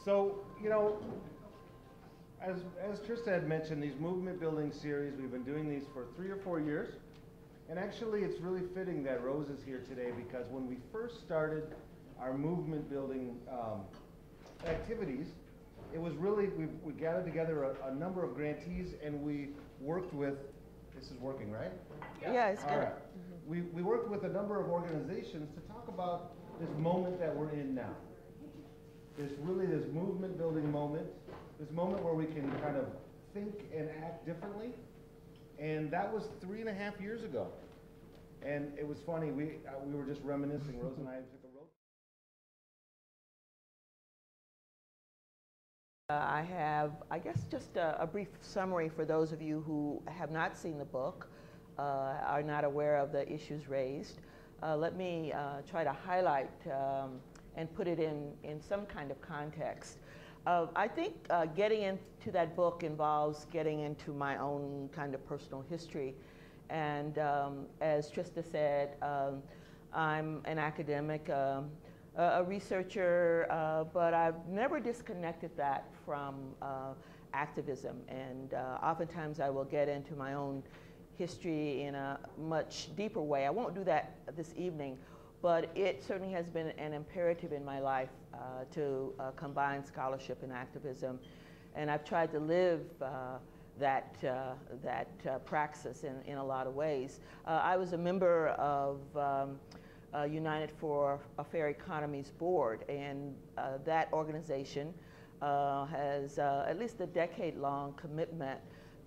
So, you know, as Trista had mentioned, these movement building series, we've been doing these for 3 or 4 years. And actually, it's really fitting that Rose is here today because when we first started our movement building activities, it was really, we gathered together a number of grantees and we worked with, this is working, right? Yeah, it's good. All right. We worked with a number of organizations to talk about this moment that we're in now. This movement building moment, this moment where we can kind of think and act differently. And that was 3.5 years ago. And it was funny, we were just reminiscing, Rose and I took a road. I have, I guess, just a brief summary for those of you who have not seen the book, are not aware of the issues raised. Let me try to highlight and put it in some kind of context. I think getting into that book involves getting into my own kind of personal history. And as Trista said, I'm an academic, a researcher, but I've never disconnected that from activism. And oftentimes I will get into my own history in a much deeper way. I won't do that this evening, but it certainly has been an imperative in my life to combine scholarship and activism. And I've tried to live that praxis in a lot of ways. I was a member of United for a Fair Economy's board, and that organization has at least a decade-long commitment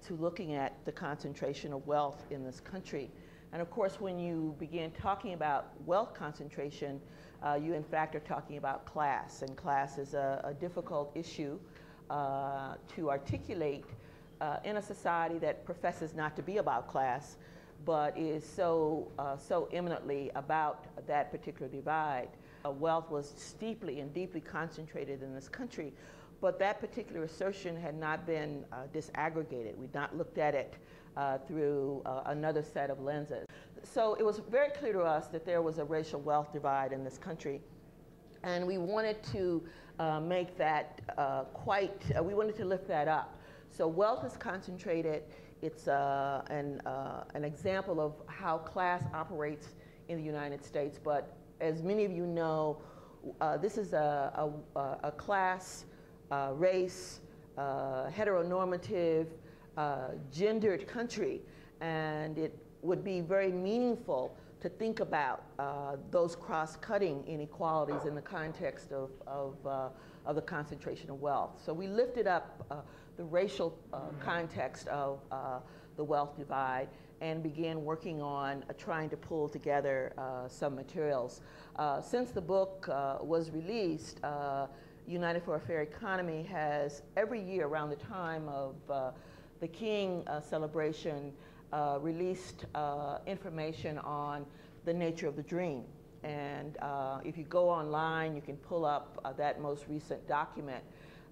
to looking at the concentration of wealth in this country. And of course, when you begin talking about wealth concentration, you in fact are talking about class, and class is a difficult issue to articulate in a society that professes not to be about class, but is so eminently about that particular divide. Wealth was steeply and deeply concentrated in this country, but that particular assertion had not been disaggregated. We'd not looked at it through another set of lenses. So it was very clear to us that there was a racial wealth divide in this country, and we wanted to make that we wanted to lift that up. So wealth is concentrated. It's an example of how class operates in the United States. But as many of you know, this is a class, race, heteronormative, gendered country, and it would be very meaningful to think about those cross-cutting inequalities in the context of the concentration of wealth. So we lifted up the racial context of the wealth divide and began working on trying to pull together some materials. Since the book was released, United for a Fair Economy has every year around the time of the King celebration released information on the nature of the dream. And if you go online, you can pull up that most recent document.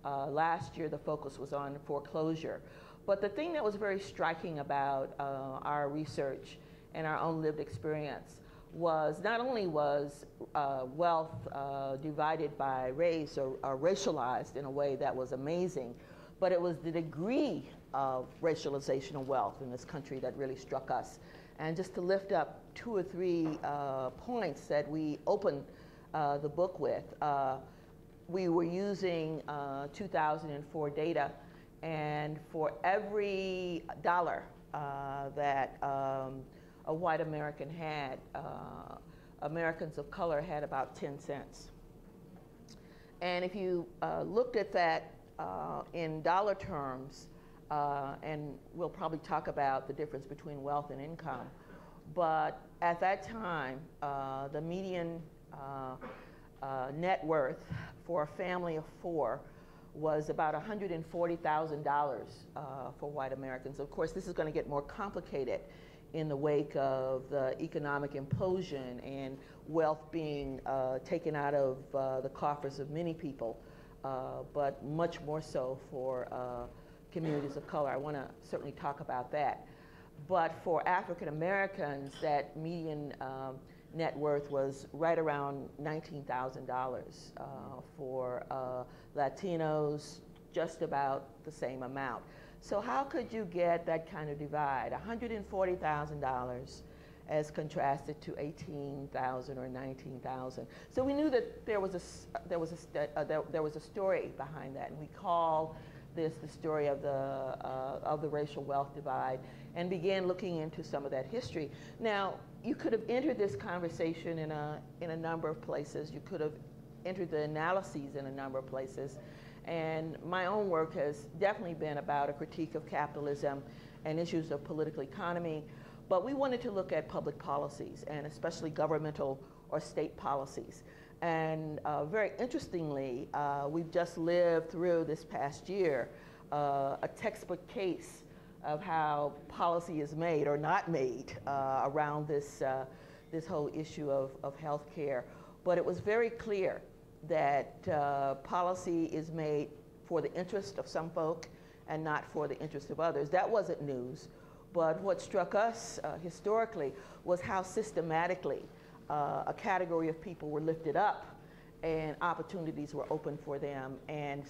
Last year, the focus was on foreclosure. But the thing that was very striking about our research and our own lived experience was not only was wealth divided by race or racialized in a way that was amazing, but it was the degree of racialization of wealth in this country that really struck us. And just to lift up 2 or 3 points that we opened the book with, we were using 2004 data, and for every dollar that a white American had, Americans of color had about 10 cents. And if you looked at that in dollar terms, and we'll probably talk about the difference between wealth and income, but at that time, the median net worth for a family of 4 was about $140,000 for white Americans. Of course, this is going to get more complicated in the wake of the economic implosion and wealth being taken out of the coffers of many people, but much more so for communities of color. I want to certainly talk about that. But for African Americans, that median net worth was right around $19,000. For Latinos, just about the same amount. So how could you get that kind of divide? $140,000 as contrasted to 18,000 or 19,000. So we knew that there was a story behind that, and we call this the story of the racial wealth divide, and began looking into some of that history. Now, you could have entered this conversation in a number of places. You could have entered the analyses in a number of places. And my own work has definitely been about a critique of capitalism and issues of political economy. But we wanted to look at public policies, and especially governmental or state policies. And very interestingly, we've just lived through this past year a textbook case of how policy is made or not made around this whole issue of health care. But it was very clear that policy is made for the interest of some folk and not for the interest of others. That wasn't news. But what struck us historically was how systematically a category of people were lifted up and opportunities were opened for them, and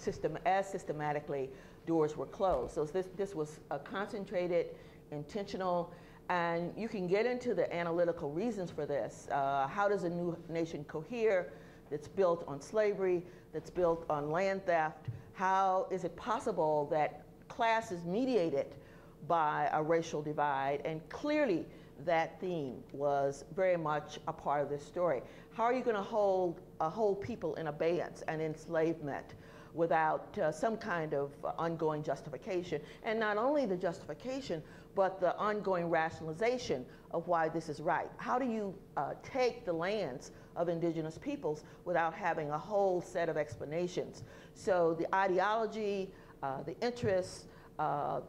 as systematically doors were closed. So this was concentrated, intentional, and you can get into the analytical reasons for this. How does a new nation cohere that's built on slavery, that's built on land theft? How is it possible that class is mediated by a racial divide? And clearly that theme was very much a part of this story. How are you going to hold people in abeyance and enslavement without some kind of ongoing justification? And not only the justification, but the ongoing rationalization of why this is right. How do you take the lands of indigenous peoples without having a whole set of explanations? So the ideology, the interests,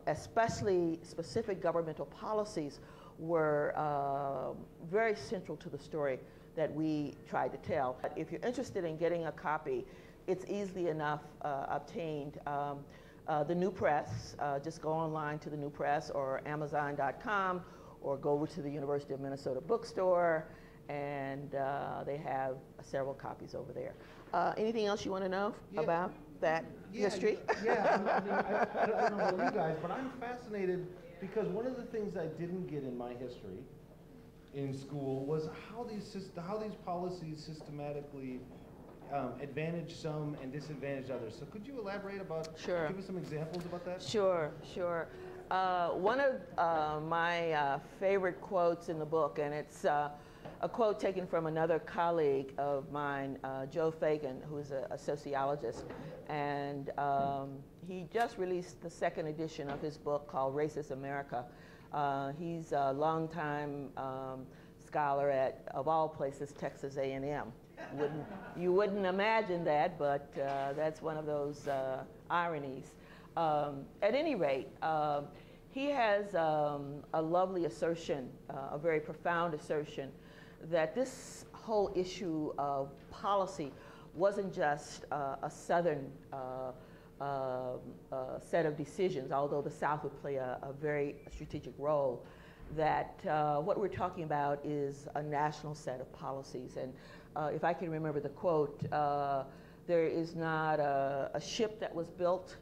especially specific governmental policies, were very central to the story that we tried to tell. If you're interested in getting a copy, it's easily enough obtained. The New Press, just go online to the New Press or Amazon.com, or go over to the University of Minnesota bookstore, and they have several copies over there. Anything else you want to know about that history? I don't know about you guys, but I'm fascinated because one of the things I didn't get in my history in school was how these policies systematically advantage some and disadvantage others. So could you elaborate about, Sure. Give us some examples about that? Sure. One of my favorite quotes in the book, and it's a quote taken from another colleague of mine, Joe Fagan, who's a sociologist, and he just released the second edition of his book called Racist America. He's a longtime scholar at, of all places, Texas A&M. You wouldn't imagine that, but that's one of those ironies. At any rate, he has a lovely assertion, a very profound assertion, that this whole issue of policy wasn't just a Southern set of decisions, although the South would play a very strategic role, that what we're talking about is a national set of policies. And if I can remember the quote, there is not a ship that was built,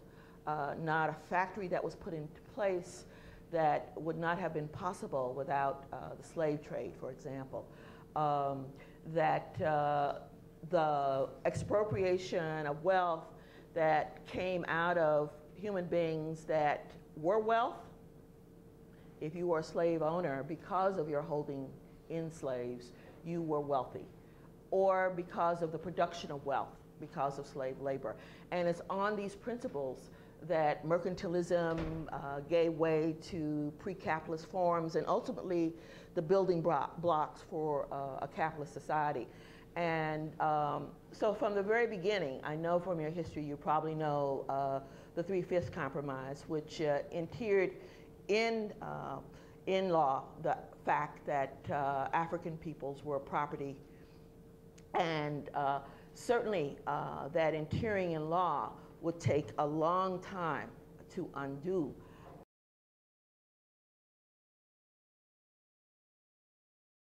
not a factory that was put into place that would not have been possible without the slave trade, for example. That the expropriation of wealth that came out of human beings that were wealth, if you were a slave owner, because of your holding in slaves, you were wealthy. Or because of the production of wealth, because of slave labor. And it's on these principles that mercantilism gave way to pre-capitalist forms and ultimately the building blocks for a capitalist society. And so from the very beginning, I know from your history, you probably know the 3/5 Compromise, which interred in law the fact that African peoples were property. And certainly that interring in law would take a long time to undo.